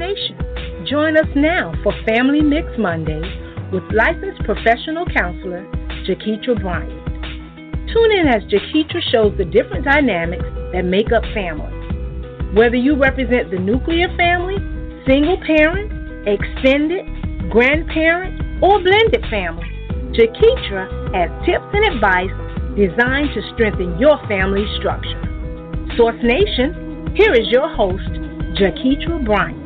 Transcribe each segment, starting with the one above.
Nation. Join us now for Family Mix Mondays with licensed professional counselor Jaketra Bryant. Tune in as Jaketra shows the different dynamics that make up family. Whether you represent the nuclear family, single parent, extended, grandparent, or blended family, Jaketra has tips and advice designed to strengthen your family structure. Source Nation, here is your host, Jaketra Bryant.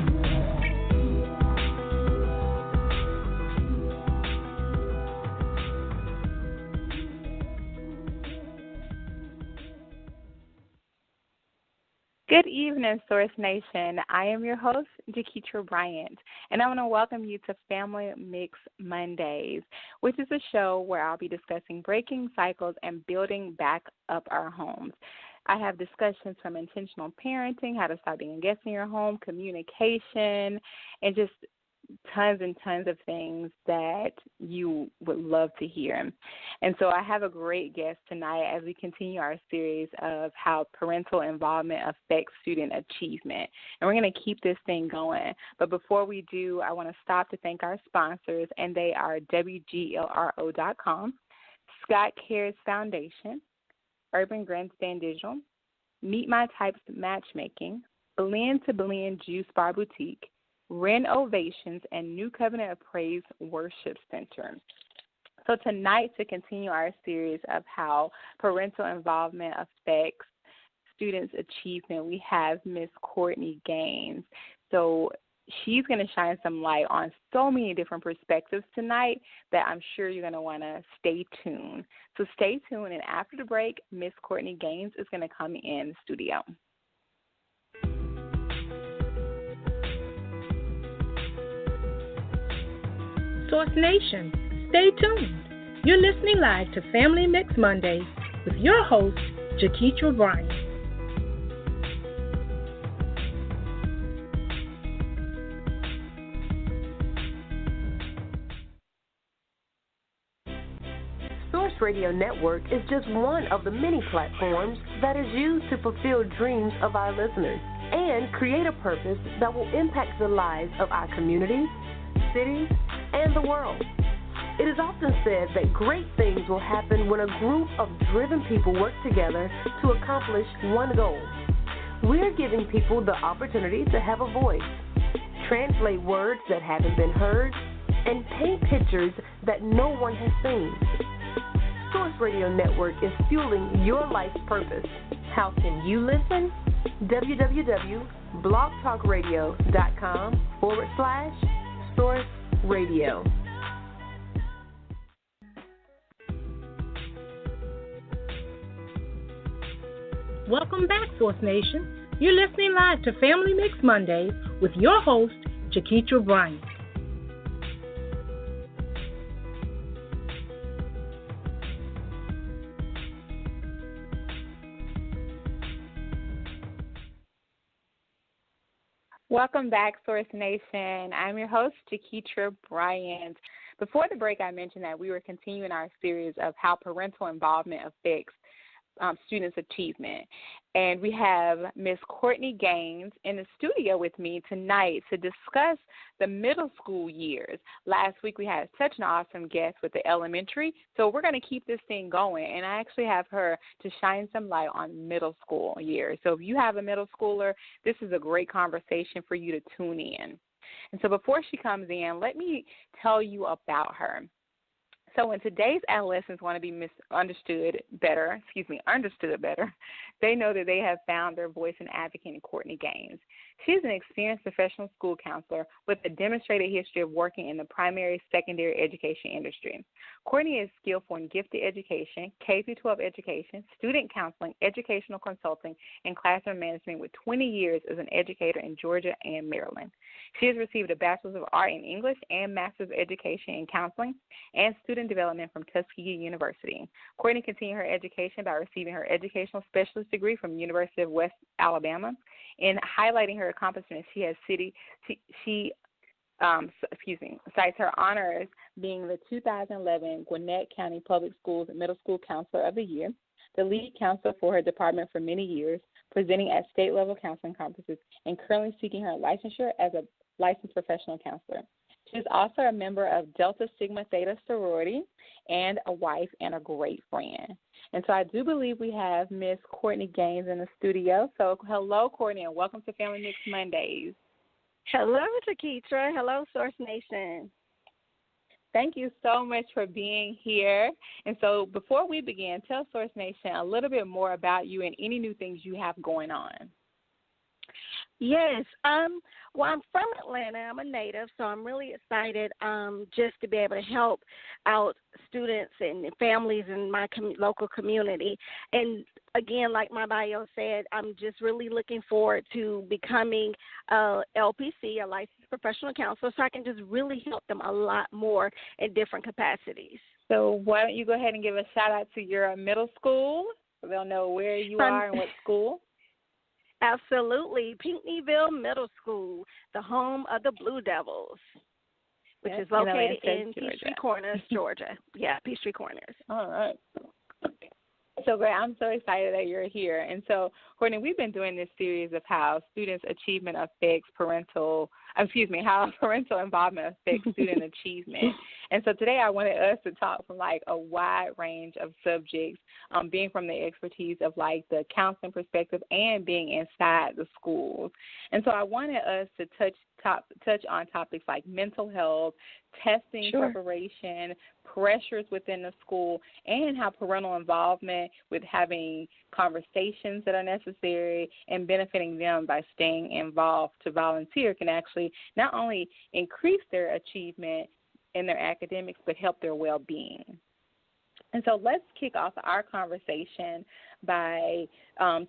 Good evening, Source Nation. I am your host, Jaketra Bryant, and I want to welcome you to Family Mix Mondays, which is a show where I'll be discussing breaking cycles and building back up our homes. I have discussions from intentional parenting, how to stop being a guest in your home, communication, and just tons and tons of things that you would love to hear. And so I have a great guest tonight as we continue our series of how parental involvement affects student achievement. And we're going to keep this thing going. But before we do, I want to stop to thank our sponsors, and they are WGLRO.com, Scott Cares Foundation, Urban Grandstand Digital, Meet My Types Matchmaking, Blend to Blend Juice Bar Boutique, Renovations, and New Covenant of Praise Worship Center. So tonight, to continue our series of how parental involvement affects students' achievement, we have Miss Courtney Gaines. So she's going to shine some light on so many different perspectives tonight that I'm sure you're going to want to stay tuned. So stay tuned, and after the break, Miss Courtney Gaines is going to come in the studio. Source Nation, stay tuned. You're listening live to Family Mix Mondays with your host, Jaketra Bryant. Source Radio Network is just one of the many platforms that is used to fulfill dreams of our listeners and create a purpose that will impact the lives of our communities, cities, and the world. It is often said that great things will happen when a group of driven people work together to accomplish one goal. We're giving people the opportunity to have a voice, translate words that haven't been heard, and paint pictures that no one has seen. Source Radio Network is fueling your life's purpose. How can you listen? www.blogtalkradio.com/Source Radio. Welcome back, Source Nation. You're listening live to Family Mix Mondays with your host, Jaketra Bryant. Welcome back, Source Nation. I'm your host, Jaketra Bryant. Before the break, I mentioned that we were continuing our series of how parental involvement affects students' achievement. And we have Miss Courtney Gaines in the studio with me tonight to discuss the middle school years. Last week we had such an awesome guest with the elementary, so we're going to keep this thing going. And I actually have her to shine some light on middle school years. So if you have a middle schooler, this is a great conversation for you to tune in. And so before she comes in, let me tell you about her. So when today's adolescents want to be understood better, they know that they have found their voice and advocate in Courtney Gaines. She is an experienced professional school counselor with a demonstrated history of working in the primary, secondary education industry. Courtney is skillful in gifted education, K-12 education, student counseling, educational consulting, and classroom management with 20 years as an educator in Georgia and Maryland. She has received a Bachelor's of Art in English and Master's of Education in Counseling and Student Development from Tuskegee University. Courtney continued her education by receiving her Educational Specialist degree from University of West Alabama. In highlighting her accomplishments, she cites her honors being the 2011 Gwinnett County Public Schools Middle School Counselor of the Year, the lead counselor for her department for many years, presenting at state-level counseling conferences, and currently seeking her licensure as a licensed professional counselor. She's also a member of Delta Sigma Theta sorority and a wife and a great friend. And so I do believe we have Miss Courtney Gaines in the studio. So hello, Courtney, and welcome to Family Mix Mondays. Hello, Jaketra. Hello, Source Nation. Thank you so much for being here. And so before we begin, tell Source Nation a little bit more about you and any new things you have going on. Yes. Well, I'm from Atlanta. I'm a native, so I'm really excited just to be able to help out students and families in my local community. And again, like my bio said, I'm just really looking forward to becoming a LPC, a licensed professional counselor, so I can just really help them a lot more in different capacities. So why don't you go ahead and give a shout-out to your middle school so they'll know where you are and what school? Absolutely. Pinckneyville Middle School, the home of the Blue Devils, which is located in Peachtree Corners, Georgia. Yeah, Peachtree Corners. All right. So great. I'm so excited that you're here. And so, Courtney, we've been doing this series of how students' achievement affects how parental involvement affects student achievement. And so today I wanted us to talk from like a wide range of subjects, being from the expertise of like the counseling perspective and being inside the schools. And so I wanted us to touch on topics like mental health, testing preparation, pressures within the school, and how parental involvement with having conversations that are necessary and benefiting them by staying involved to volunteer can actually not only increase their achievement in their academics, but help their well-being. And so let's kick off our conversation by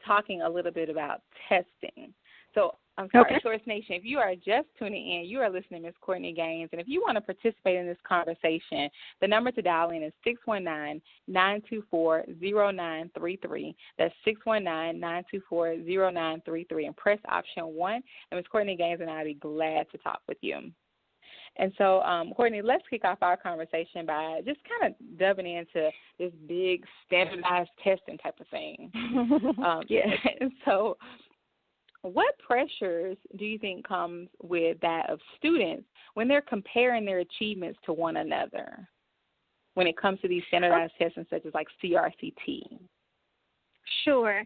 talking a little bit about testing. So I'm sorry, Source Nation, if you are just tuning in, you are listening to Ms. Courtney Gaines. And if you want to participate in this conversation, the number to dial in is 619-924-0933. That's 619-924-0933. And press option 1. And Ms. Courtney Gaines and I will be glad to talk with you. And so, Courtney, let's kick off our conversation by just kind of diving into this big standardized testing type of thing. So what pressures do you think comes with that of students when they're comparing their achievements to one another when it comes to these standardized tests such as like CRCT? Sure.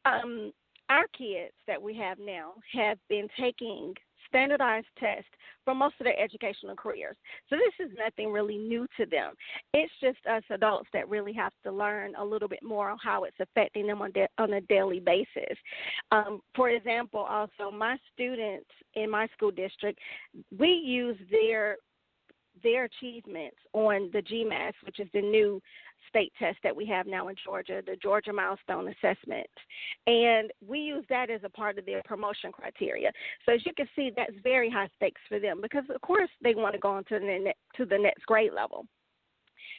Our kids that we have now have been taking standardized tests for most of their educational careers. So this is nothing really new to them. It's just us adults that really have to learn a little bit more on how it's affecting them on a daily basis. For example, also my students in my school district, we use their achievements on the GMAS, which is the new state test that we have now in Georgia, the Georgia Milestone Assessment. And we use that as a part of their promotion criteria. So as you can see, that's very high stakes for them because, of course, they want to go on to the next grade level.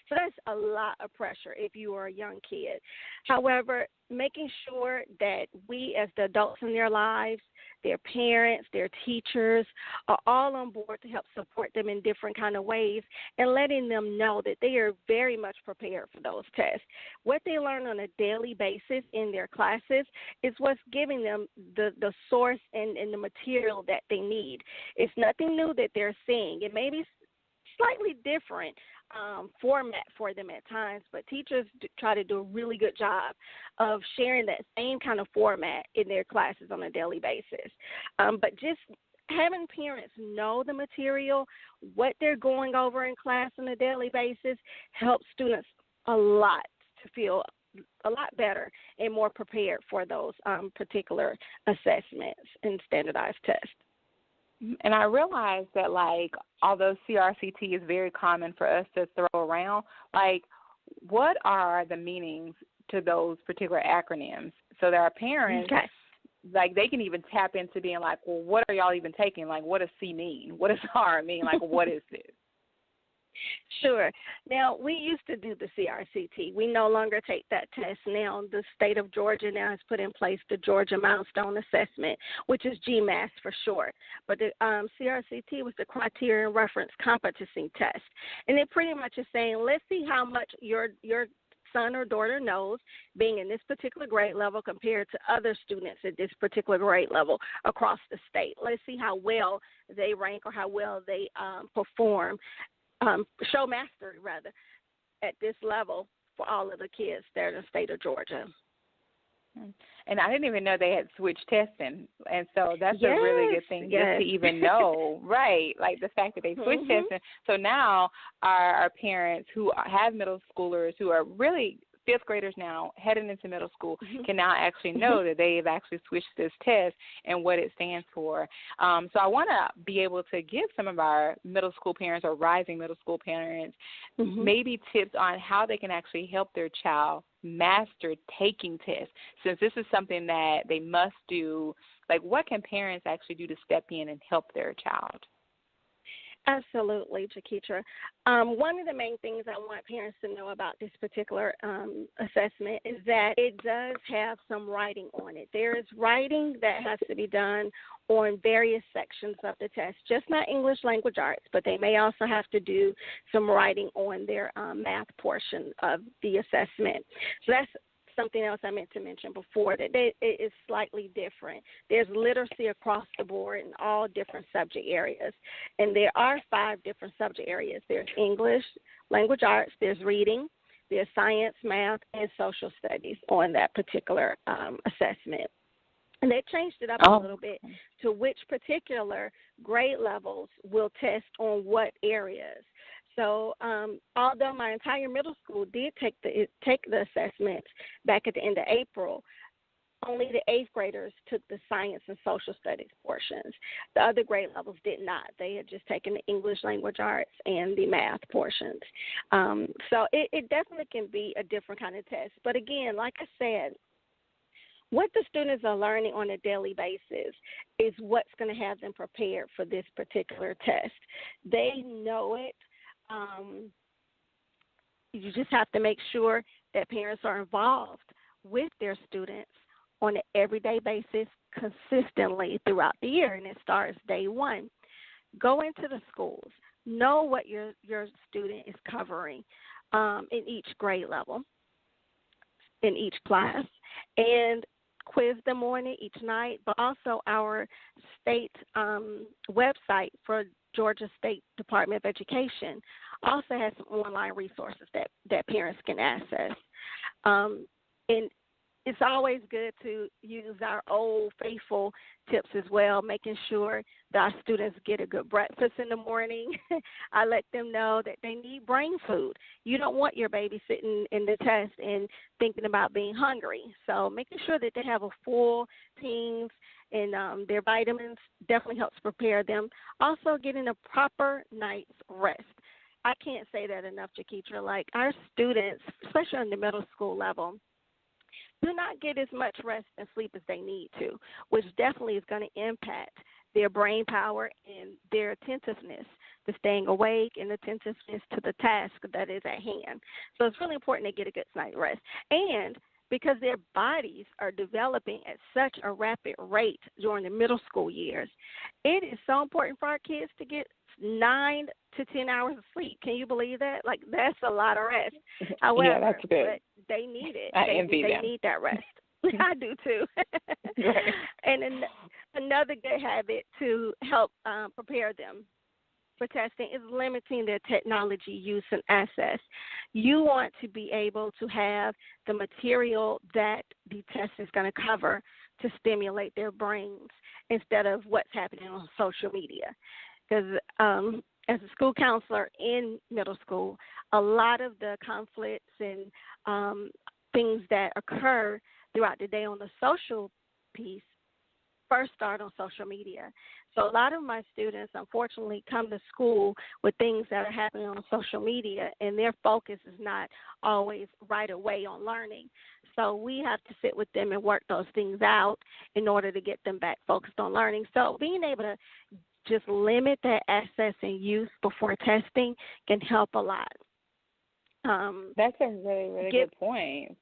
So that's a lot of pressure if you are a young kid. However, making sure that we as the adults in their lives, their parents, their teachers are all on board to help support them in different kind of ways and letting them know that they are very much prepared for those tests. What they learn on a daily basis in their classes is what's giving them the source and the material that they need. It's nothing new that they're seeing. It may be slightly different format for them at times, but teachers try to do a really good job of sharing that same kind of format in their classes on a daily basis. But just having parents know the material, what they're going over in class on a daily basis, helps students a lot to feel a lot better and more prepared for those particular assessments and standardized tests. And I realize that, like, although CRCT is very common for us to throw around, like, what are the meanings to those particular acronyms? So there are parents, like, they can even tap into being like, well, what are y'all even taking? Like, what does C mean? What does R mean? Like, what is this? Sure. Now, we used to do the CRCT. We no longer take that test now. The state of Georgia now has put in place the Georgia Milestone Assessment, which is GMAS for short. But the CRCT was the Criteria and Reference Competency Test. And it pretty much is saying, let's see how much your son or daughter knows being in this particular grade level compared to other students at this particular grade level across the state. Let's see how well they rank or how well they perform, show mastery, rather, at this level for all of the kids there in the state of Georgia. And I didn't even know they had switched testing, and so that's yes, a really good thing just to even know, right? Like the fact that they switched testing. So now our parents who have middle schoolers who are really fifth graders now heading into middle school can now actually know that they've actually switched this test and what it stands for. So I want to be able to give some of our middle school parents or rising middle school parents maybe tips on how they can actually help their child master taking tests, since this is something that they must do. Like, what can parents actually do to step in and help their child? Absolutely, Jaketra. One of the main things I want parents to know about this particular assessment is that it does have some writing on it. There is writing that has to be done on various sections of the test, just not English language arts, but they may also have to do some writing on their math portion of the assessment. So that's something else I meant to mention before, that it is slightly different. There's literacy across the board in all different subject areas, and there are 5 different subject areas. There's English, language arts, there's reading, there's science, math, and social studies on that particular assessment. And they changed it up a little bit to which particular grade levels will test on what areas. So although my entire middle school did take the assessment back at the end of April, only the 8th graders took the science and social studies portions. The other grade levels did not. They had just taken the English language arts and the math portions. So it definitely can be a different kind of test. But again, like I said, what the students are learning on a daily basis is what's going to have them prepared for this particular test. They know it. You just have to make sure that parents are involved with their students on an everyday basis consistently throughout the year, and it starts day one. Go into the schools. Know what your student is covering in each grade level, in each class, and quiz them on it each night, but also our state website for Georgia State Department of Education also has some online resources that parents can access. And it's always good to use our old faithful tips as well, making sure that our students get a good breakfast in the morning. I let them know that they need brain food. You don't want your baby sitting in the test and thinking about being hungry. So making sure that they have a full teams and their vitamins definitely helps prepare them. Also getting a proper night's rest. I can't say that enough, Jaketra. Like, our students, especially on the middle school level, do not get as much rest and sleep as they need to, which definitely is going to impact their brain power and their attentiveness to staying awake and attentiveness to the task that is at hand. So it's really important to get a good night's rest. And because their bodies are developing at such a rapid rate during the middle school years, it is so important for our kids to get 9 to 10 hours of sleep. Can you believe that? Like, that's a lot of rest. However, yeah, that's good. But they need it. They need that rest. I do too. Right. And another good habit to help prepare them for testing is limiting their technology use and access. You want to be able to have the material that the test is going to cover to stimulate their brains instead of what's happening on social media. Because as a school counselor in middle school, a lot of the conflicts and things that occur throughout the day on the social piece first start on social media. So a lot of my students, unfortunately, come to school with things that are happening on social media, and their focus is not always right away on learning. So we have to sit with them and work those things out in order to get them back focused on learning. So being able to just limit that access and use before testing can help a lot. That's a really, really good point.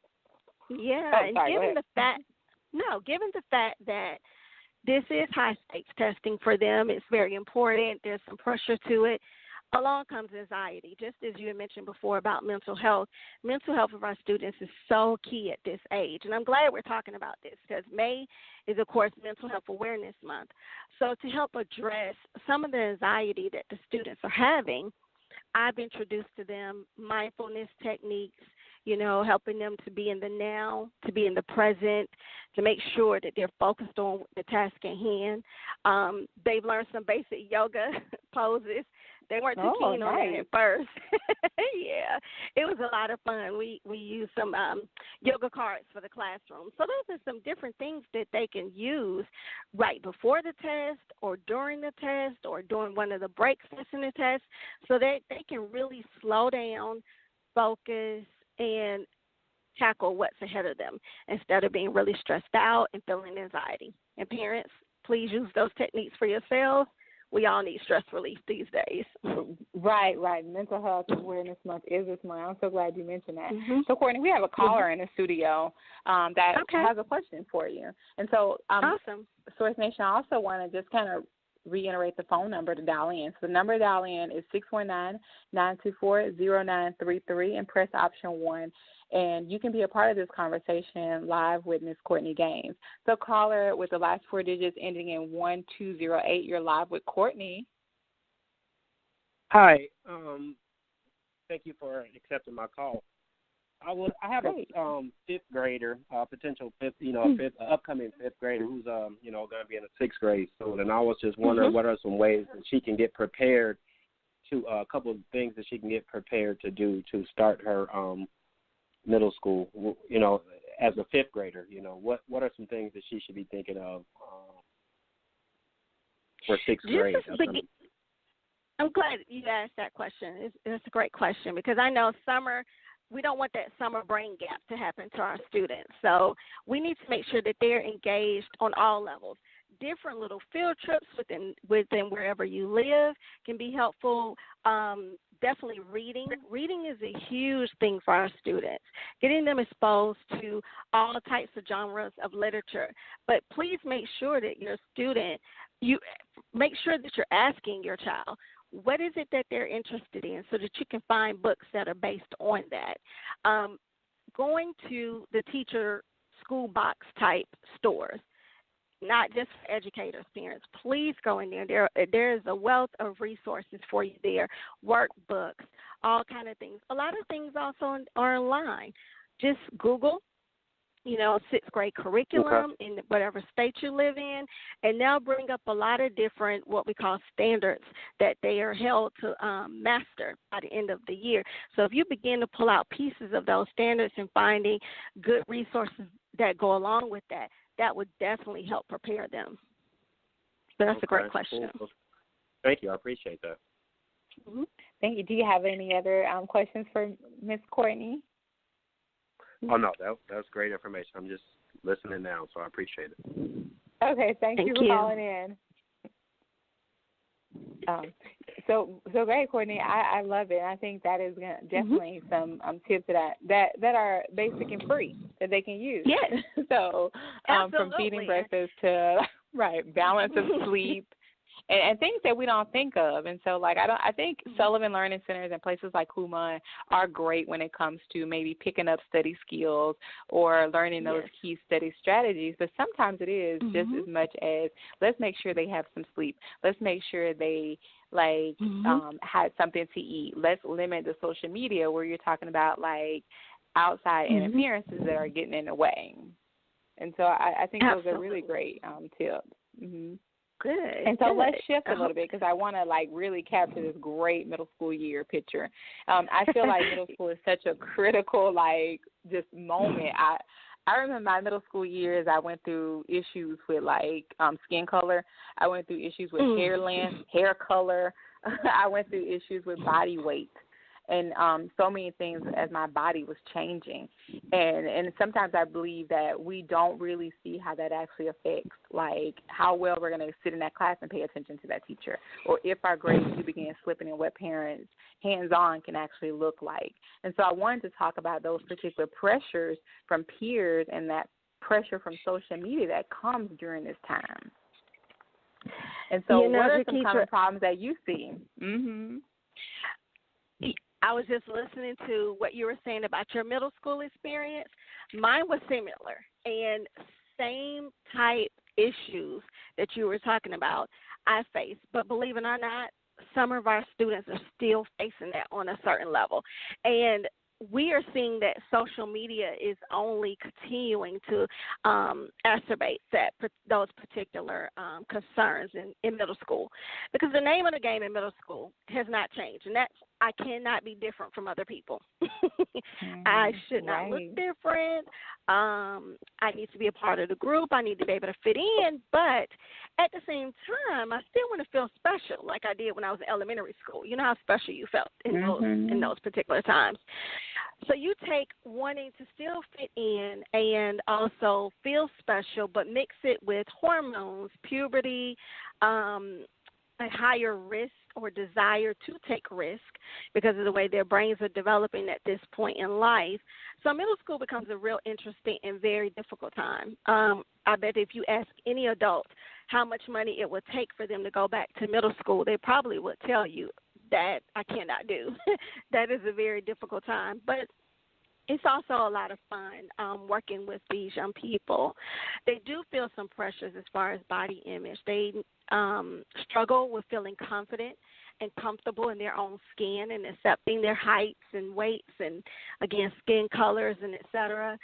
Yeah, oh, and sorry, given the fact that this is high stakes testing for them, it's very important. There's some pressure to it. along comes anxiety. Just as you had mentioned before about mental health of our students is so key at this age. And I'm glad we're talking about this because May is, of course, Mental Health Awareness Month. So to help address some of the anxiety that the students are having, I've introduced to them mindfulness techniques, helping them to be in the now, to be in the present, to make sure that they're focused on the task at hand. They've learned some basic yoga poses. They weren't too keen on that at first. Yeah, it was a lot of fun. We used some yoga cards for the classroom. So those are some different things that they can use right before the test or during the test or during one of the breaks in the test so that they can really slow down, focus, and tackle what's ahead of them instead of being really stressed out and feeling anxiety. And parents, please use those techniques for yourselves. We all need stress relief these days. Right. Mental Health Awareness Month is this month. I'm so glad you mentioned that. Mm-hmm. So, Courtney, we have a caller in the studio that has a question for you. And so, awesome. Source Nation, I also want to just kind of reiterate the phone number to dial in. So the number to dial in is 619-924-0933 and press option 1. And you can be a part of this conversation live with Ms. Courtney Gaines. So caller with the last 4 digits ending in 1208, you're live with Courtney. Hi. Thank you for accepting my call. I have a fifth grader, potential upcoming fifth grader who's going to be in the sixth grade soon, and I was just wondering what are some ways that she can get prepared to a couple of things that she can get prepared to do to start her middle school. As a fifth grader, what are some things that she should be thinking of for sixth grade? I'm glad you asked that question. It's a great question because I know we don't want that summer brain gap to happen to our students. So we need to make sure that they're engaged on all levels. Different little field trips within wherever you live can be helpful. Definitely reading. Reading is a huge thing for our students, getting them exposed to all types of genres of literature. But please make sure that you make sure that you're asking your child, what is it that they're interested in so that you can find books that are based on that. Going to the teacher school box type stores, not just for educators, parents, please go in there. There is a wealth of resources for you there, workbooks, all kind of things. A lot of things also are online. Just Google, sixth grade curriculum in whatever state you live in, and they'll bring up a lot of different what we call standards that they are held to master by the end of the year. So if you begin to pull out pieces of those standards and finding good resources that go along with that, that would definitely help prepare them. So that's a great question. Cool. Thank you. I appreciate that. Mm-hmm. Thank you. Do you have any other questions for Ms. Courtney? Oh, no, that was great information. I'm just listening now, so I appreciate it. Okay, thank you for calling in. So great, Courtney. I love it. I think that is definitely some tips that are basic and free that they can use. Yes. So from feeding breakfast to balance of sleep. And things that we don't think of. And so, I think Sullivan Learning Centers and places like Kumon are great when it comes to maybe picking up study skills or learning those key study strategies. But sometimes it is just as much as let's make sure they have some sleep. Let's make sure they had something to eat. Let's limit the social media where you're talking about outside interferences that are getting in the way. And so I think those are really great tips. Mm-hmm. Good. And so let's shift a little bit because I want to really capture this great middle school year picture. I feel like middle school is such a critical just moment. I remember my middle school years. I went through issues with skin color. I went through issues with hair length, hair color. I went through issues with body weight. And so many things as my body was changing. And sometimes I believe that we don't really see how that actually affects, how well we're going to sit in that class and pay attention to that teacher, or if our grades do begin slipping and what parents hands-on can actually look like. And so I wanted to talk about those particular pressures from peers and that pressure from social media that comes during this time. And so what are some common problems that you see? Mm-hmm. I was just listening to what you were saying about your middle school experience. Mine was similar, and same type issues that you were talking about I faced. But believe it or not, some of our students are still facing that on a certain level. And we are seeing that social media is only continuing to exacerbate those particular concerns in middle school, because the name of the game in middle school has not changed, and that's I cannot be different from other people. I should not look different. I need to be a part of the group. I need to be able to fit in, but at the same time, I still want to feel special like I did when I was in elementary school. You know how special you felt in those particular times. So you take wanting to still fit in and also feel special, but mix it with hormones, puberty, a higher risk or desire to take risk because of the way their brains are developing at this point in life. So middle school becomes a real interesting and very difficult time. I bet if you ask any adult how much money it would take for them to go back to middle school, they probably would tell you that I cannot do. That is a very difficult time. But it's also a lot of fun working with these young people. They do feel some pressures as far as body image. They struggle with feeling confident and comfortable in their own skin and accepting their heights and weights and, again, skin colors and et cetera.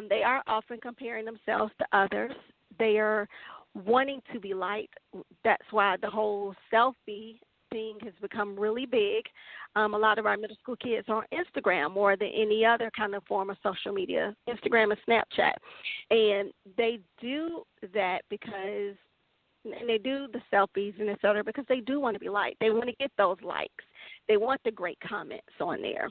They are often comparing themselves to others. They are wanting to be liked. That's why the whole selfie thing has become really big. A lot of our middle school kids are on Instagram more than any other kind of form of social media, Instagram and Snapchat. And they do that because, and they do the selfies and et cetera, because they do want to be liked. They want to get those likes. They want the great comments on there.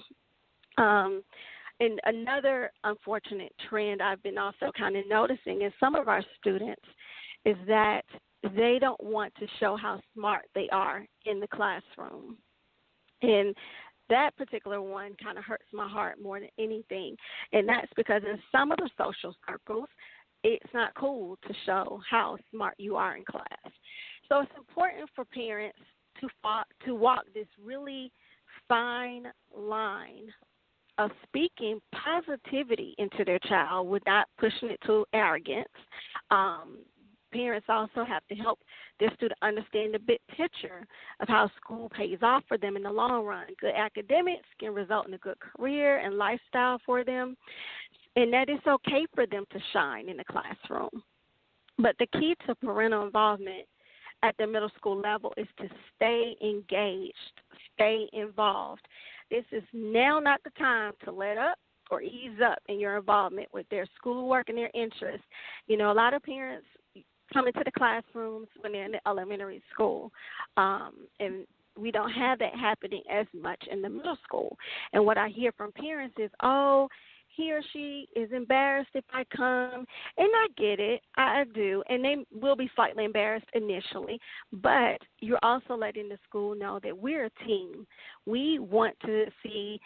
And another unfortunate trend I've been also kind of noticing in some of our students is that they don't want to show how smart they are in the classroom. And that particular one kind of hurts my heart more than anything. And that's because in some of the social circles, it's not cool to show how smart you are in class. So it's important for parents to walk this really fine line of speaking positivity into their child without pushing it to arrogance. Parents also have to help their student understand the big picture of how school pays off for them in the long run. Good academics can result in a good career and lifestyle for them, and that it's okay for them to shine in the classroom. But the key to parental involvement at the middle school level is to stay engaged, stay involved. This is now not the time to let up or ease up in your involvement with their schoolwork and their interests. You know, a lot of parents come into the classrooms when they're in the elementary school, and we don't have that happening as much in the middle school. And what I hear from parents is, oh, he or she is embarrassed if I come. And I get it. I do. And they will be slightly embarrassed initially. But you're also letting the school know that we're a team. We want to see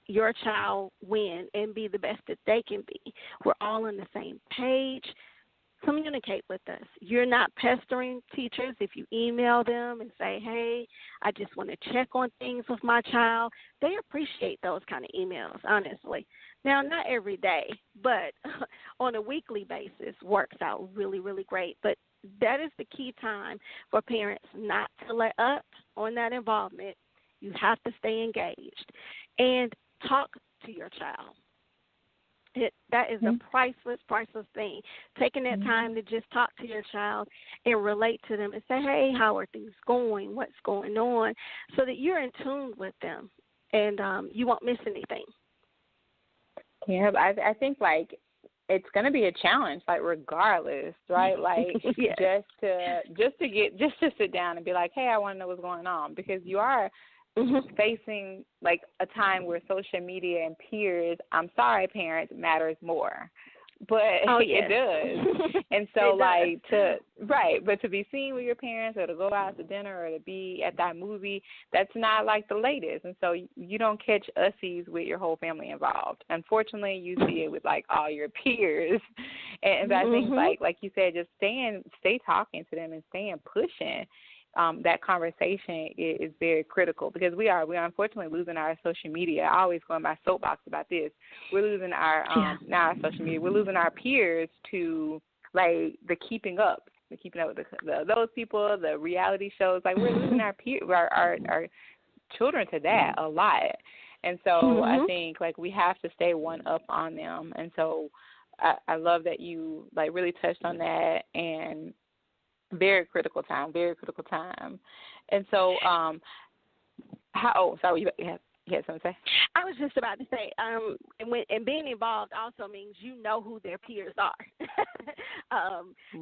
your child win and be the best that they can be. We're all on the same page. Communicate with us. You're not pestering teachers if you email them and say, hey, I just want to check on things with my child. They appreciate those kind of emails, honestly. Now, not every day, but on a weekly basis works out really, really great. But that is the key time for parents not to let up on that involvement. You have to stay engaged and talk to your child. That is a priceless thing. Taking that time to just talk to your child and relate to them and say, hey, how are things going? What's going on? So that you're in tune with them and you won't miss anything. Yeah, I think, like, it's going to be a challenge, like, regardless, right? Like, yes. just to sit down and be like, hey, I want to know what's going on, because you are facing, like, a time where social media and peers, I'm sorry, parents, matters more. But it does. And so, but to be seen with your parents or to go out to dinner or to be at that movie, that's not like the latest. And so you don't catch ussies with your whole family involved. Unfortunately, you see it with, like, all your peers. And I think, like you said, just stay talking to them and staying pushing. that conversation is very critical, because we are unfortunately losing our social media. I always go in my soapbox about this. We're losing our not our social media. We're losing our peers to like the keeping up with those people, the reality shows. Like we're losing our children to that a lot. And so I think like we have to stay one up on them. And so I love that you like really touched on that, and very critical time. And so sorry, you had something to say? I was just about to say, and being involved also means you know who their peers are.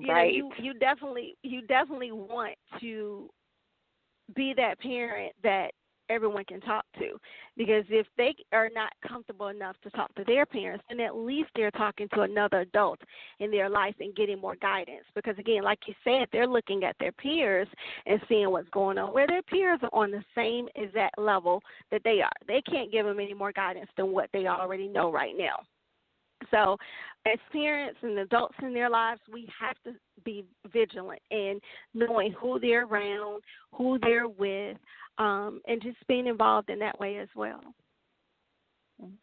Right. You definitely want to be that parent that everyone can talk to, because if they are not comfortable enough to talk to their parents, then at least they're talking to another adult in their life and getting more guidance. Because again, like you said, they're looking at their peers and seeing what's going on, where their peers are on the same exact level that they are. They can't give them any more guidance than what they already know right now. So as parents and adults in their lives, we have to be vigilant in knowing who they're around, who they're with, and just being involved in that way as well.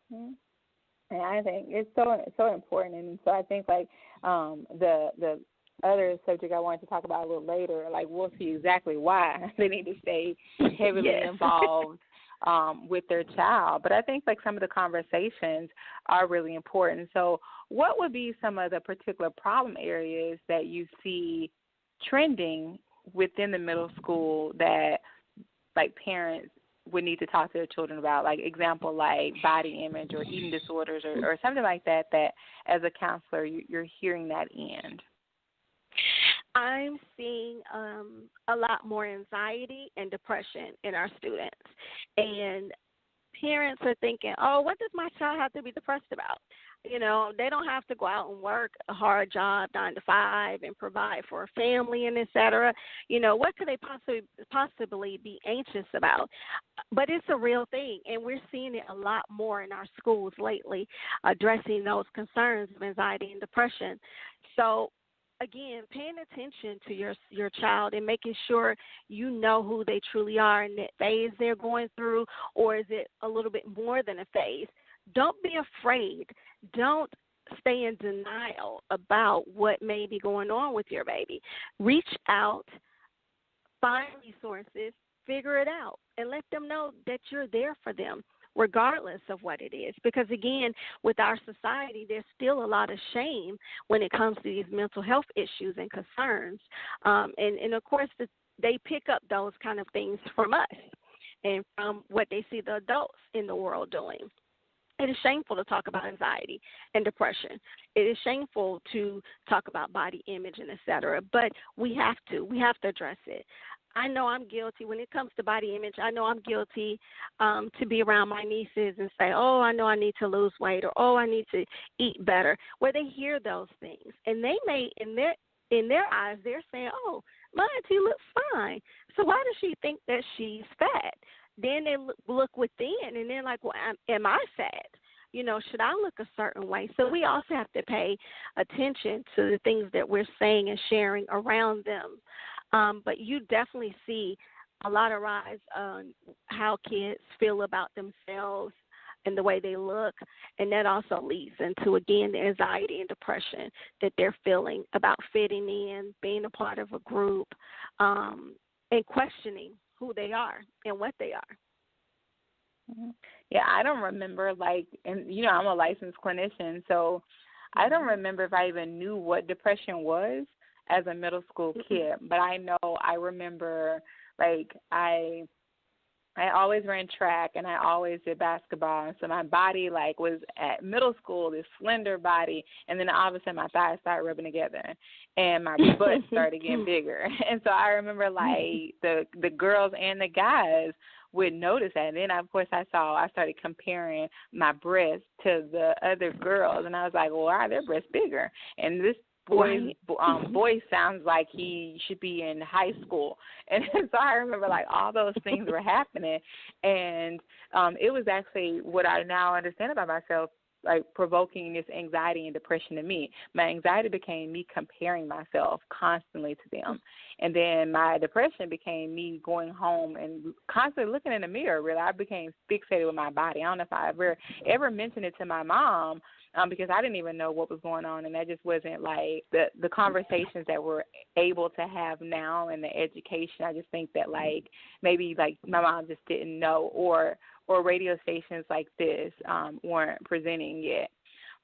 And I think it's so important. And so I think like the other subject I wanted to talk about a little later, like we'll see exactly why they need to stay heavily involved with their child. But I think like some of the conversations are really important. So what would be some of the particular problem areas that you see trending within the middle school that like parents would need to talk to their children about? Like example, like body image or eating disorders or something like that as a counselor you're hearing that end. I'm seeing a lot more anxiety and depression in our students. And parents are thinking, oh, what does my child have to be depressed about? You know, they don't have to go out and work a hard job 9 to 5 and provide for a family and et cetera. You know, what could they possibly be anxious about? But it's a real thing, and we're seeing it a lot more in our schools lately, addressing those concerns of anxiety and depression. So again, paying attention to your child and making sure you know who they truly are and that phase they're going through, or is it a little bit more than a phase? Don't be afraid. Don't stay in denial about what may be going on with your baby. Reach out, find resources, figure it out, and let them know that you're there for them, regardless of what it is. Because, again, with our society, there's still a lot of shame when it comes to these mental health issues and concerns. And of course, they pick up those kind of things from us and from what they see the adults in the world doing. It is shameful to talk about anxiety and depression. It is shameful to talk about body image and et cetera, but we have to address it. I know I'm guilty when it comes to body image. I know I'm guilty to be around my nieces and say, oh, I know I need to lose weight, or, oh, I need to eat better, where they hear those things. And they may, in their eyes, they're saying, oh, my auntie looks fine. So why does she think that she's fat? Then they look within, and they're like, well, am I fat? You know, should I look a certain way? So we also have to pay attention to the things that we're saying and sharing around them. But you definitely see a lot of rise on how kids feel about themselves and the way they look, and that also leads into, again, the anxiety and depression that they're feeling about fitting in, being a part of a group, and questioning who they are and what they are. Yeah, I don't remember, like, and, you know, I'm a licensed clinician, so I don't remember if I even knew what depression was as a middle school kid. But I know I remember, like, I always ran track and I always did basketball. And so my body, like, was at middle school, this slender body, and then all of a sudden my thighs started rubbing together and my butt started getting bigger. And so I remember, like, the girls and the guys would notice that. And then, of course, I started comparing my breasts to the other girls, and I was like, well, why are their breasts bigger? And this boy sounds like he should be in high school. And so I remember, like, all those things were happening. And it was actually what I now understand about myself like provoking this anxiety and depression in me. My anxiety became me comparing myself constantly to them. And then my depression became me going home and constantly looking in the mirror. Really, I became fixated with my body. I don't know if I ever mentioned it to my mom, because I didn't even know what was going on, and that just wasn't like the conversations that we're able to have now and the education. I just think that like maybe like my mom just didn't know, or radio stations like this weren't presenting yet.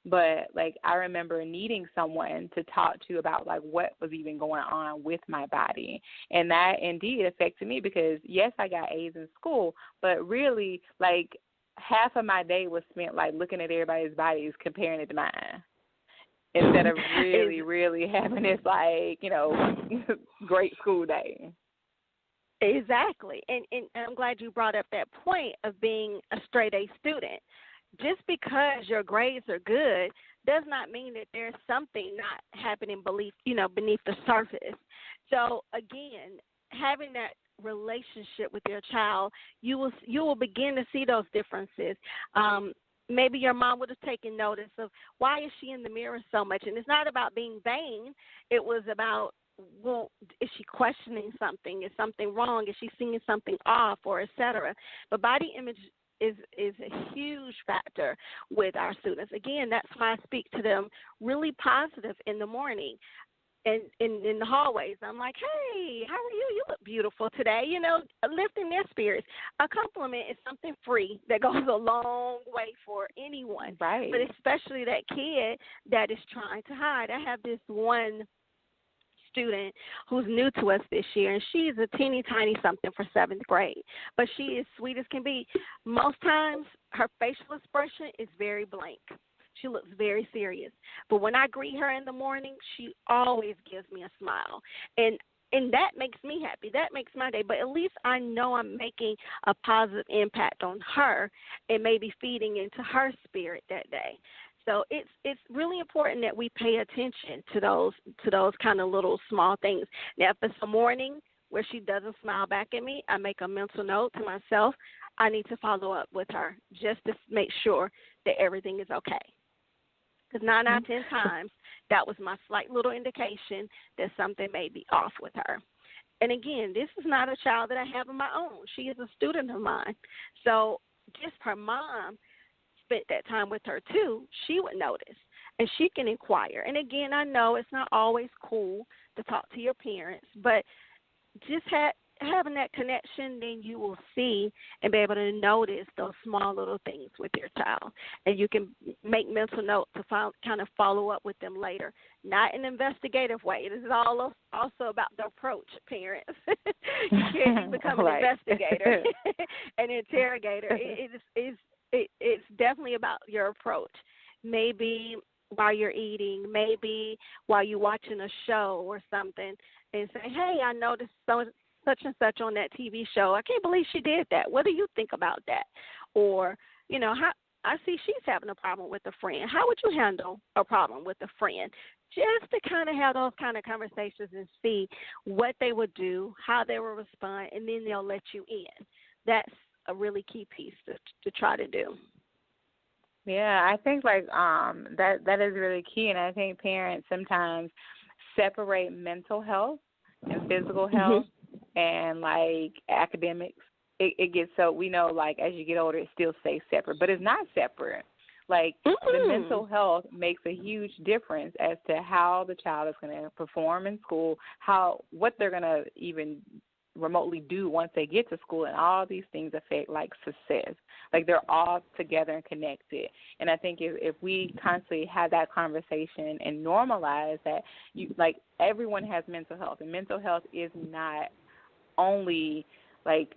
But like I remember needing someone to talk to about like what was even going on with my body, and that indeed affected me because yes, I got A's in school, but really like half of my day was spent like looking at everybody's bodies, comparing it to mine, instead of really having this like, you know, great school day. Exactly. And I'm glad you brought up that point of being a straight A student. Just because your grades are good does not mean that there's something not happening beneath the surface. So again, having that relationship with your child, you will begin to see those differences. Maybe your mom would have taken notice of why is she in the mirror so much, and it's not about being vain. It was about, well, is she questioning something? Is something wrong? Is she seeing something off, or et cetera? But body image is a huge factor with our students. Again, that's why I speak to them really positive in the morning. And in the hallways, I'm like, hey, how are you? You look beautiful today. You know, lifting their spirits. A compliment is something free that goes a long way for anyone. Right. But especially that kid that is trying to hide. I have this one student who's new to us this year, and she's a teeny tiny something for 7th grade. But she is sweet as can be. Most times, her facial expression is very blank. She looks very serious. But when I greet her in the morning, she always gives me a smile. And that makes me happy. That makes my day. But at least I know I'm making a positive impact on her and maybe feeding into her spirit that day. So it's really important that we pay attention to those kind of little small things. Now, if it's a morning where she doesn't smile back at me, I make a mental note to myself. I need to follow up with her just to make sure that everything is okay. Because 9 out of 10 times, that was my slight little indication that something may be off with her. And again, this is not a child that I have of my own. She is a student of mine. So just her mom spent that time with her too, she would notice. And she can inquire. And again, I know it's not always cool to talk to your parents, but just having that connection, then you will see and be able to notice those small little things with your child. And you can make mental note to kind of follow up with them later. Not in an investigative way. It is all also about the approach, parents. You can't become an investigator, an interrogator. It's definitely about your approach. Maybe while you're eating, maybe while you're watching a show or something, and say, hey, I noticed such and such on that TV show. I can't believe she did that. What do you think about that? Or, you know, how I see she's having a problem with a friend. How would you handle a problem with a friend? Just to kind of have those kind of conversations and see what they would do, how they will respond, and then they'll let you in. That's a really key piece to try to do. Yeah, I think like that is really key, and I think parents sometimes separate mental health and physical health and like academics. It gets so we know like as you get older it still stays separate, but it's not separate. Like the mental health makes a huge difference as to how the child is going to perform in school, what they're going to even remotely do once they get to school, and all these things affect like success. Like they're all together and connected. And I think if we constantly have that conversation and normalize that, like everyone has mental health, and mental health is not only like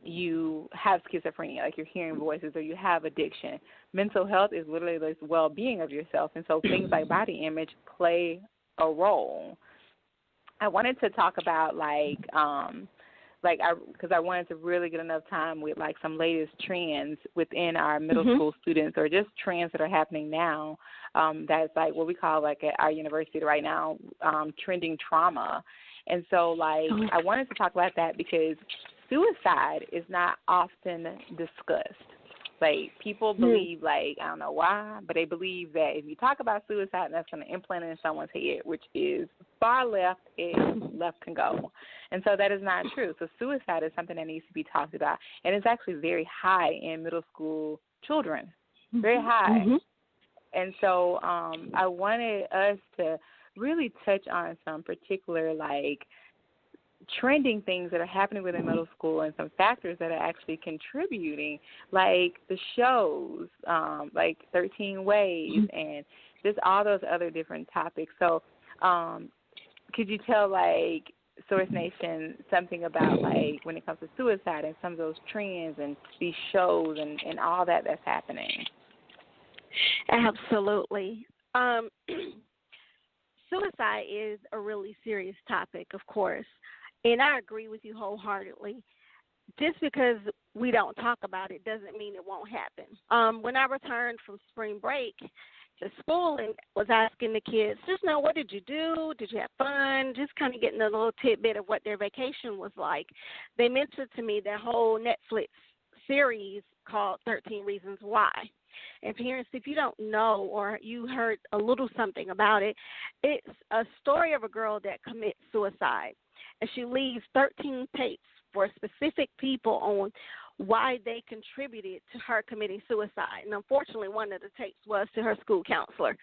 you have schizophrenia, like you're hearing voices or you have addiction. Mental health is literally the well-being of yourself, and so things like body image play a role. I wanted to talk about because I wanted to really get enough time with like some latest trends within our middle school students, or just trends that are happening now. That's like what we call like at our university right now, trending trauma. And so like I wanted to talk about that because suicide is not often discussed. Like, people believe, like, I don't know why, but they believe that if you talk about suicide, that's going to implant it in someone's head, which is far left as left can go. And so that is not true. So suicide is something that needs to be talked about, and it's actually very high in middle school children, very high. Mm-hmm. And so I wanted us to really touch on some particular, like, trending things that are happening within middle school and some factors that are actually contributing, like the shows, like 13 Ways and just all those other different topics. So could you tell, like, Source Nation something about, like, when it comes to suicide and some of those trends and these shows and all that that's happening? Absolutely. Suicide is a really serious topic, of course, and I agree with you wholeheartedly. Just because we don't talk about it doesn't mean it won't happen. When I returned from spring break to school and was asking the kids, just know, what did you do? Did you have fun? Just kind of getting a little tidbit of what their vacation was like. They mentioned to me that whole Netflix series called 13 Reasons Why. And parents, if you don't know or you heard a little something about it, it's a story of a girl that commits suicide. And she leaves 13 tapes for specific people on why they contributed to her committing suicide. And unfortunately, one of the tapes was to her school counselor.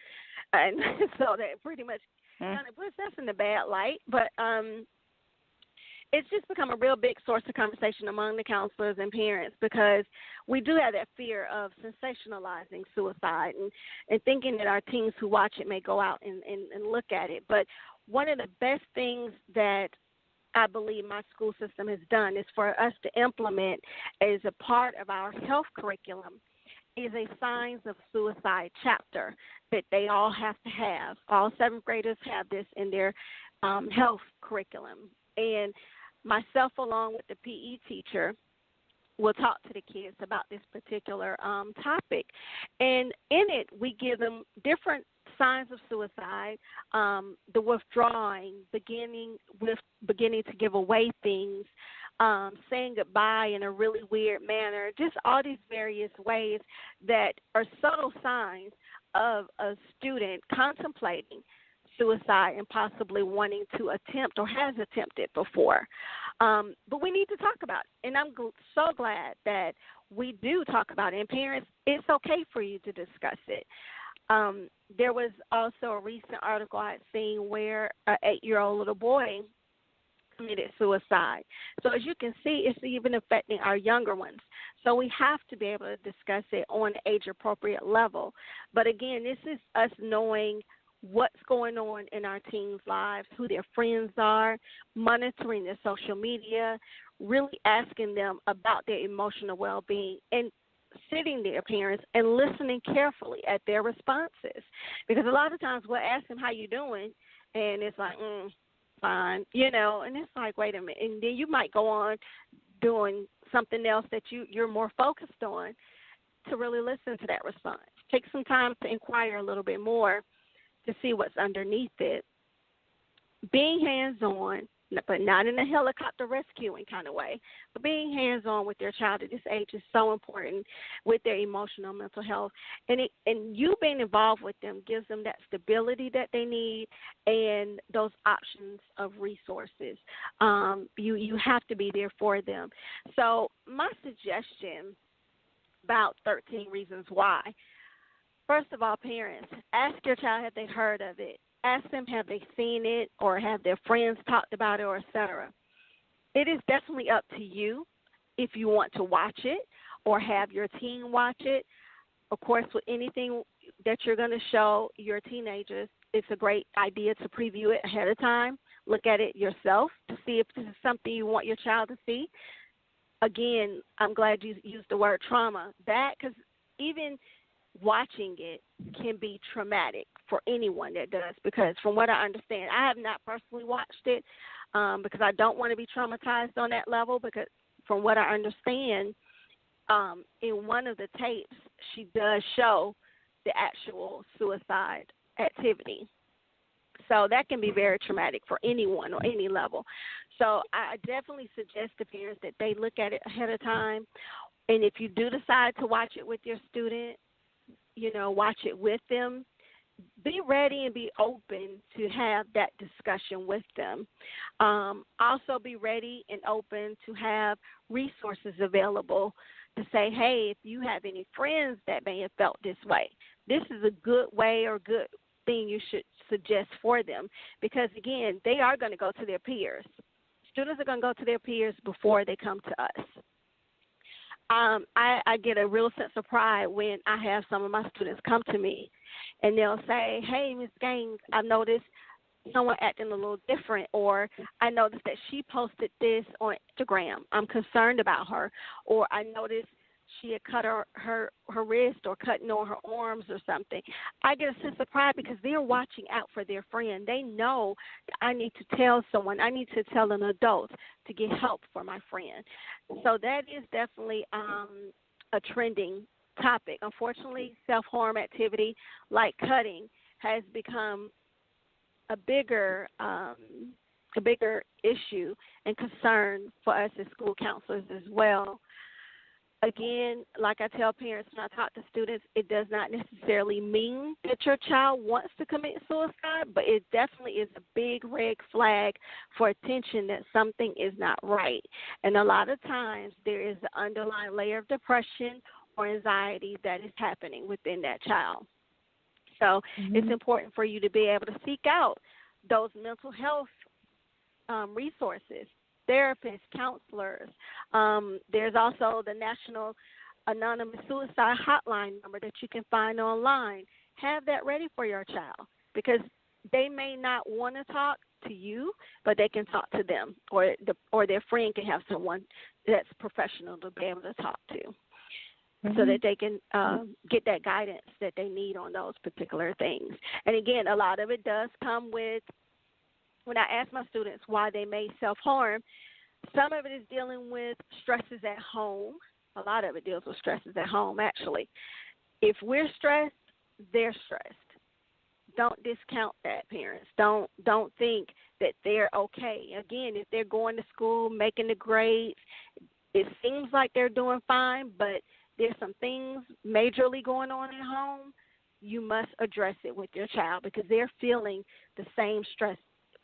And so that pretty much kind of puts us in the bad light. But it's just become a real big source of conversation among the counselors and parents, because we do have that fear of sensationalizing suicide and thinking that our teens who watch it may go out and look at it. But one of the best things that I believe my school system has done is for us to implement as a part of our health curriculum is a signs of suicide chapter that they all have to have. All seventh graders have this in their health curriculum. And myself, along with the PE teacher, will talk to the kids about this particular topic. And in it, we give them different signs of suicide, the withdrawing, beginning to give away things, saying goodbye in a really weird manner, just all these various ways that are subtle signs of a student contemplating suicide and possibly wanting to attempt or has attempted before. But we need to talk about it. And I'm so glad that we do talk about it. And parents, it's okay for you to discuss it. There was also a recent article I had seen where an 8-year-old little boy committed suicide. So as you can see, it's even affecting our younger ones. So we have to be able to discuss it on an age-appropriate level. But again, this is us knowing what's going on in our teens' lives, who their friends are, monitoring their social media, really asking them about their emotional well-being, and sitting there, parents, and listening carefully at their responses. Because a lot of times we'll ask them, how you doing? And it's like, fine, and it's like, wait a minute. And then you might go on doing something else that you're more focused on to really listen to that response. Take some time to inquire a little bit more to see what's underneath it. Being hands-on, but not in a helicopter rescuing kind of way, but being hands-on with their child at this age is so important with their emotional, mental health. And you being involved with them gives them that stability that they need and those options of resources. You have to be there for them. So my suggestion about 13 Reasons Why, first of all, parents, ask your child have they heard of it. Ask them, have they seen it or have their friends talked about it, or et cetera. It is definitely up to you if you want to watch it or have your teen watch it. Of course, with anything that you're going to show your teenagers, it's a great idea to preview it ahead of time. Look at it yourself to see if this is something you want your child to see. Again, I'm glad you used the word trauma. That, because even watching it can be traumatic for anyone that does, because from what I understand, I have not personally watched it because I don't want to be traumatized on that level, because from what I understand, in one of the tapes, she does show the actual suicide activity. So that can be very traumatic for anyone or any level. So I definitely suggest to parents that they look at it ahead of time. And if you do decide to watch it with your student, watch it with them. Be ready and be open to have that discussion with them. Also be ready and open to have resources available to say, hey, if you have any friends that may have felt this way, this is a good way or good thing you should suggest for them. Because, again, they are going to go to their peers. Students are going to go to their peers before they come to us. I get a real sense of pride when I have some of my students come to me and they'll say, hey, Ms. Gaines, I noticed someone acting a little different, or I noticed that she posted this on Instagram. I'm concerned about her. Or I noticed she had cut her wrist or cutting on her arms or something. I get a sense of pride because they're watching out for their friend. They know that I need to tell someone, I need to tell an adult to get help for my friend. So that is definitely a trending topic. Unfortunately, self-harm activity like cutting has become a bigger issue and concern for us as school counselors as well. Again, like I tell parents when I talk to students, it does not necessarily mean that your child wants to commit suicide, but it definitely is a big red flag for attention that something is not right. And a lot of times there is an underlying layer of depression or anxiety that is happening within that child. So it's important for you to be able to seek out those mental health resources, therapists, counselors. There's also the National Anonymous Suicide Hotline number that you can find online. Have that ready for your child because they may not want to talk to you, but they can talk to them, or their friend can have someone that's professional to be able to talk to. So that they can get that guidance that they need on those particular things. And, again, a lot of it does come with, when I ask my students why they may self-harm, some of it is dealing with stresses at home. A lot of it deals with stresses at home, actually. If we're stressed, they're stressed. Don't discount that, parents. Don't think that they're okay. Again, if they're going to school, making the grades, it seems like they're doing fine, but there's some things majorly going on at home, you must address it with your child because they're feeling the same stress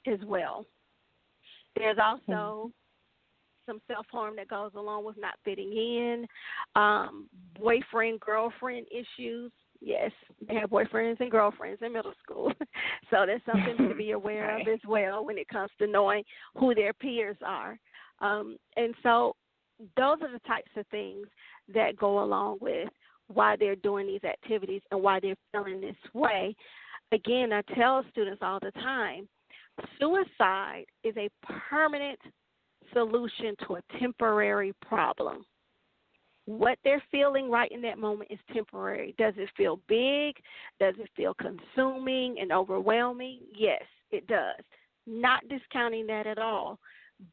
as well. There's also some self-harm that goes along with not fitting in, boyfriend, girlfriend issues. Yes, they have boyfriends and girlfriends in middle school. So that's something to be aware of as well when it comes to knowing who their peers are. And so those are the types of things that go along with why they're doing these activities and why they're feeling this way. Again, I tell students all the time, suicide is a permanent solution to a temporary problem. What they're feeling right in that moment is temporary. Does it feel big? Does it feel consuming and overwhelming? Yes, it does. Not discounting that at all,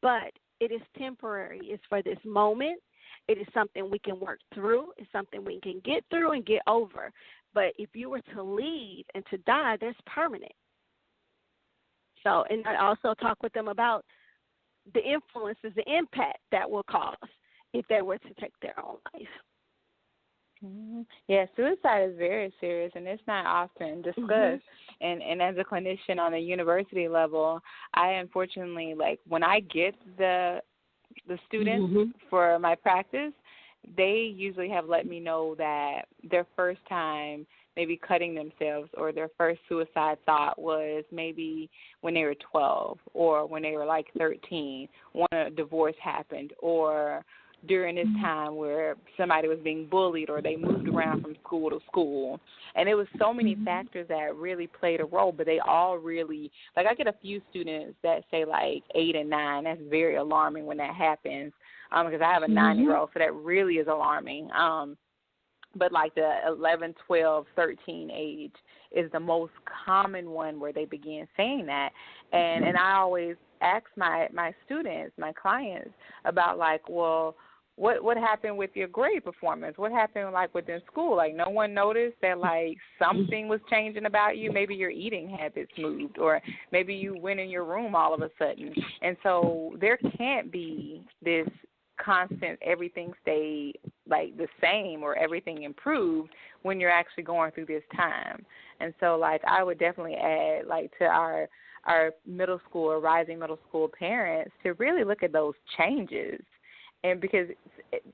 but it is temporary. It's for this moment. It is something we can work through. It's something we can get through and get over. But if you were to leave and to die, that's permanent. So, and I also talk with them about the influences, the impact that will cause if they were to take their own life. Yeah, suicide is very serious, and it's not often discussed. And as a clinician on a university level, I unfortunately, like, when I get the students for my practice, they usually have let me know that their first time maybe cutting themselves or their first suicide thought was maybe when they were 12 or when they were like 13, when a divorce happened, or during this time where somebody was being bullied or they moved around from school to school. And it was so many factors that really played a role, but they all really, like I get a few students that say like 8 and 9. That's very alarming when that happens because I have a 9-year-old, so that really is alarming. But like the 11, 12, 13 age is the most common one where they begin saying that. And I always ask my students, my clients, about like, well, what happened with your grade performance? What happened like within school? Like no one noticed that like something was changing about you. Maybe your eating habits moved, or maybe you went in your room all of a sudden. And so there can't be this constant everything stay like the same or everything improved when you're actually going through this time. And so, like, I would definitely add, like, to our middle school or rising middle school parents to really look at those changes. And because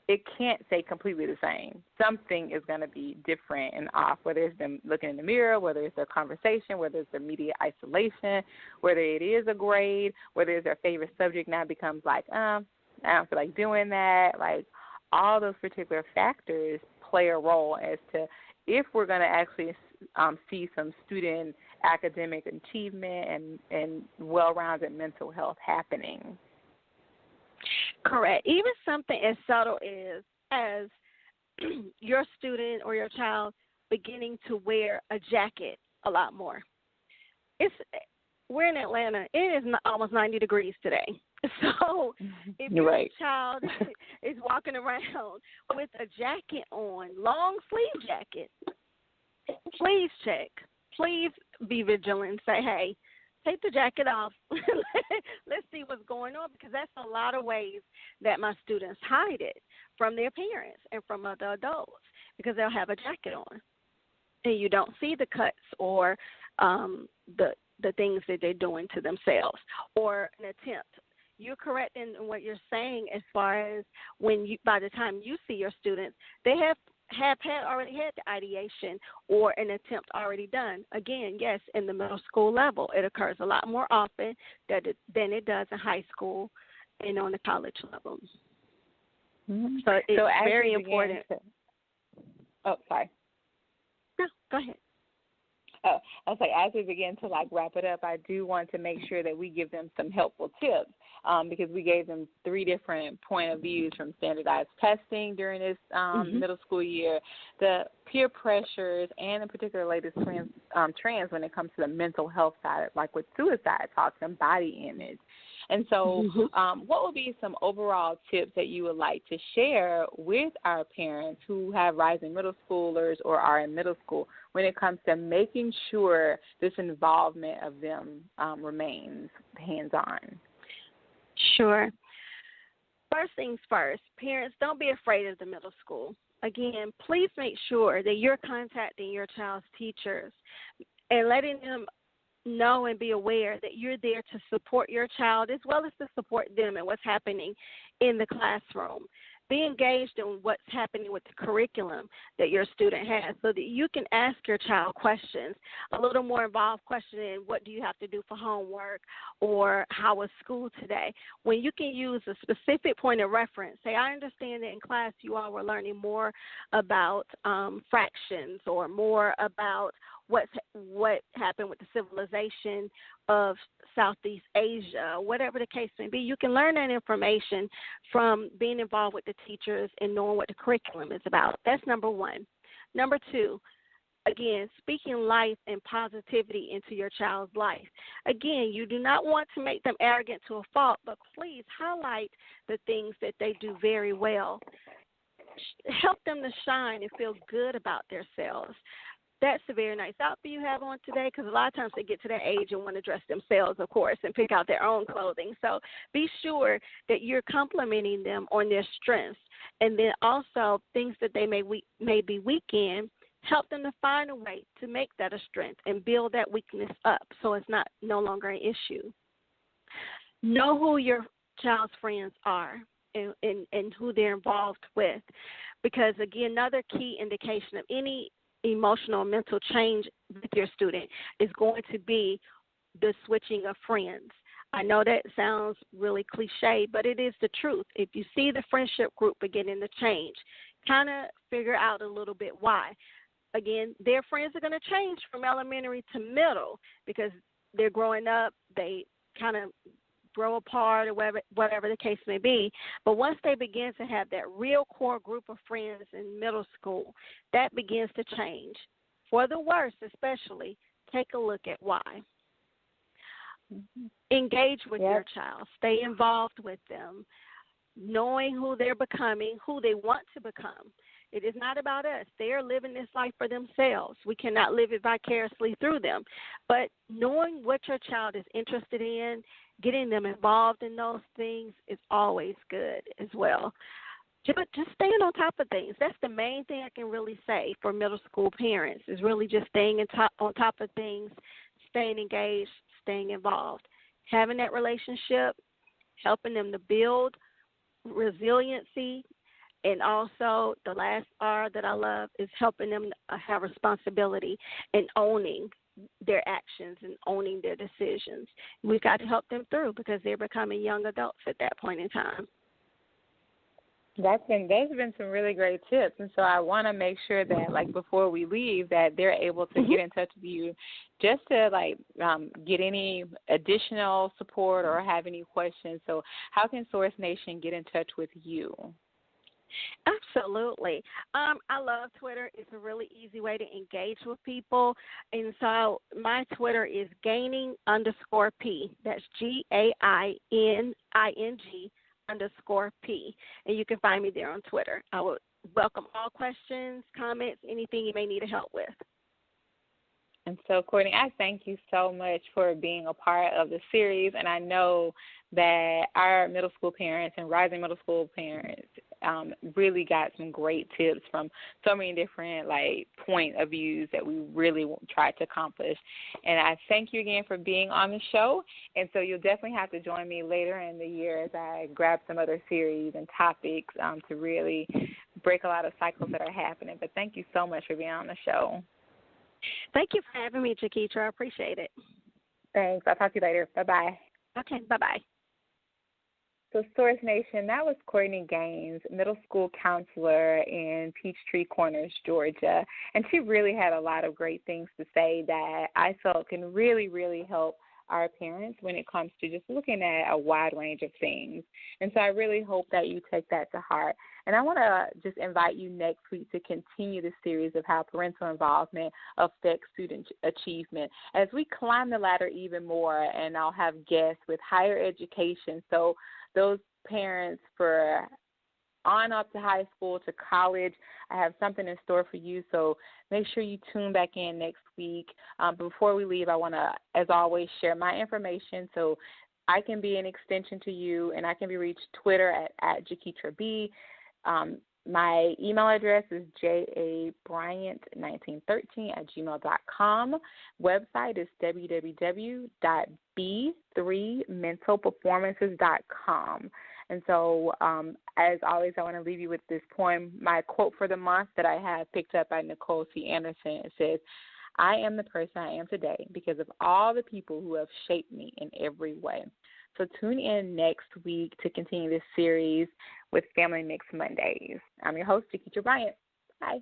it can't stay completely the same. Something is going to be different and off, whether it's them looking in the mirror, whether it's their conversation, whether it's their media isolation, whether it is a grade, whether it's their favorite subject now becomes like, I don't feel like doing that. Like, all those particular factors play a role as to if we're going to actually see some student academic achievement and well-rounded mental health happening. Correct. Even something as subtle as your student or your child beginning to wear a jacket a lot more. We're in Atlanta. It is almost 90 degrees today. So if your child is walking around with a jacket on, long sleeve jacket, please check. Please be vigilant. Say, hey, take the jacket off. Let's see what's going on, because that's a lot of ways that my students hide it from their parents and from other adults, because they'll have a jacket on and you don't see the cuts or the things that they're doing to themselves or an attempt. You're correct in what you're saying as far as by the time you see your students, they have already had the ideation or an attempt already done. Again, yes, in the middle school level, it occurs a lot more often than it does in high school and on the college level. Mm-hmm. So it's very important. Sorry. No, go ahead. I was like, as we begin to wrap it up, I do want to make sure that we give them some helpful tips because we gave them 3 different point of views from standardized testing during this middle school year, the peer pressures, and in particular latest trends when it comes to the mental health side, like with suicide talks and body image. And so what would be some overall tips that you would like to share with our parents who have rising middle schoolers or are in middle school when it comes to making sure this involvement of them remains hands-on? Sure. First things first, parents, don't be afraid of the middle school. Again, please make sure that you're contacting your child's teachers and letting them know and be aware that you're there to support your child as well as to support them and what's happening in the classroom. Be engaged in what's happening with the curriculum that your student has so that you can ask your child questions, a little more involved questioning, what do you have to do for homework or how was school today? When you can use a specific point of reference, say, I understand that in class you all were learning more about fractions or more about what happened with the civilization of Southeast Asia, whatever the case may be. You can learn that information from being involved with the teachers and knowing what the curriculum is about. That's number 1. Number 2, again, speaking life and positivity into your child's life. Again, you do not want to make them arrogant to a fault, but please highlight the things that they do very well. Help them to shine and feel good about themselves. That's a very nice outfit you have on today, because a lot of times they get to that age and want to dress themselves, of course, and pick out their own clothing. So be sure that you're complimenting them on their strengths. And then also things that they may be weak in, help them to find a way to make that a strength and build that weakness up so it's no longer an issue. Know who your child's friends are and who they're involved with, because, again, another key indication of any emotional mental change with your student is going to be the switching of friends. I know that sounds really cliche, but it is the truth. If you see the friendship group beginning to change, kind of figure out a little bit why. Again, their friends are going to change from elementary to middle because they're growing up, they kind of grow apart or whatever the case may be. But once they begin to have that real core group of friends in middle school, that begins to change. For the worse, especially, take a look at why. Engage with your child. Stay involved with them, knowing who they're becoming, who they want to become. It is not about us. They are living this life for themselves. We cannot live it vicariously through them. But knowing what your child is interested in, getting them involved in those things is always good as well. But just staying on top of things. That's the main thing I can really say for middle school parents is really just staying on top of things, staying engaged, staying involved, having that relationship, helping them to build resiliency, and also the last R that I love is helping them have responsibility and owning their actions and owning their decisions. We've got to help them through because they're becoming young adults at that point in time. Those have been some really great tips, and so I want to make sure that, like, before we leave, that they're able to get in touch with you just to, like, get any additional support or have any questions. So how can Source Nation get in touch with you? Absolutely. I love Twitter. It's a really easy way to engage with people. And so my Twitter is gaining_P. That's GAINING_P. And you can find me there on Twitter. I would welcome all questions, comments, anything you may need help with. And so, Courtney, I thank you so much for being a part of the series. And I know that our middle school parents and rising middle school parents really got some great tips from so many different, like, point of views that we really tried to accomplish. And I thank you again for being on the show. And so you'll definitely have to join me later in the year as I grab some other series and topics to really break a lot of cycles that are happening. But thank you so much for being on the show. Thank you for having me, Jaketra. I appreciate it. Thanks. I'll talk to you later. Bye-bye. Okay, bye-bye. So, Source Nation, that was Courtney Gaines, middle school counselor in Peachtree Corners, Georgia. And she really had a lot of great things to say that I felt can really, really help our parents when it comes to just looking at a wide range of things. And so I really hope that you take that to heart. And I want to just invite you next week to continue the series of how parental involvement affects student achievement as we climb the ladder even more, and I'll have guests with higher education. So those parents for on up to high school to college, I have something in store for you. So make sure you tune back in next week. Before we leave, I want to, as always, share my information so I can be an extension to you, and I can be reached Twitter at Jaketra B. My email address is jabryant1913@gmail.com. Website is www.b3mentalperformances.com. And so, as always, I want to leave you with this poem, my quote for the month that I have picked up by Nicole C. Anderson. It says, "I am the person I am today because of all the people who have shaped me in every way." So tune in next week to continue this series with Family Mix Mondays. I'm your host, Jaketra Bryant. Bye.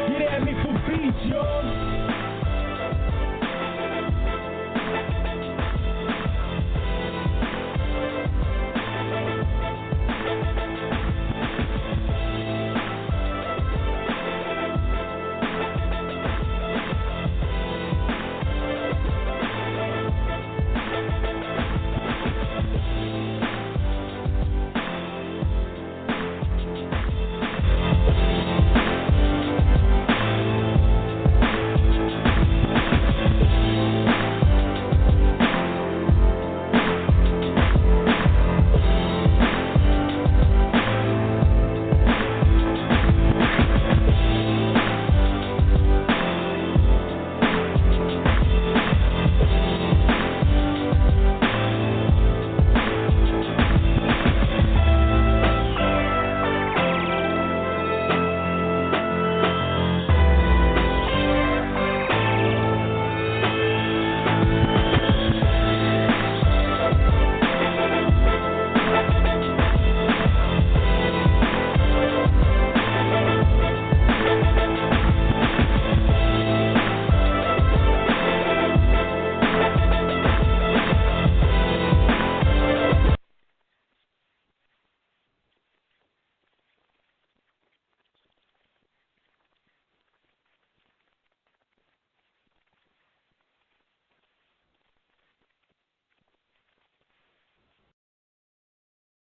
Get at me for beats, y'all.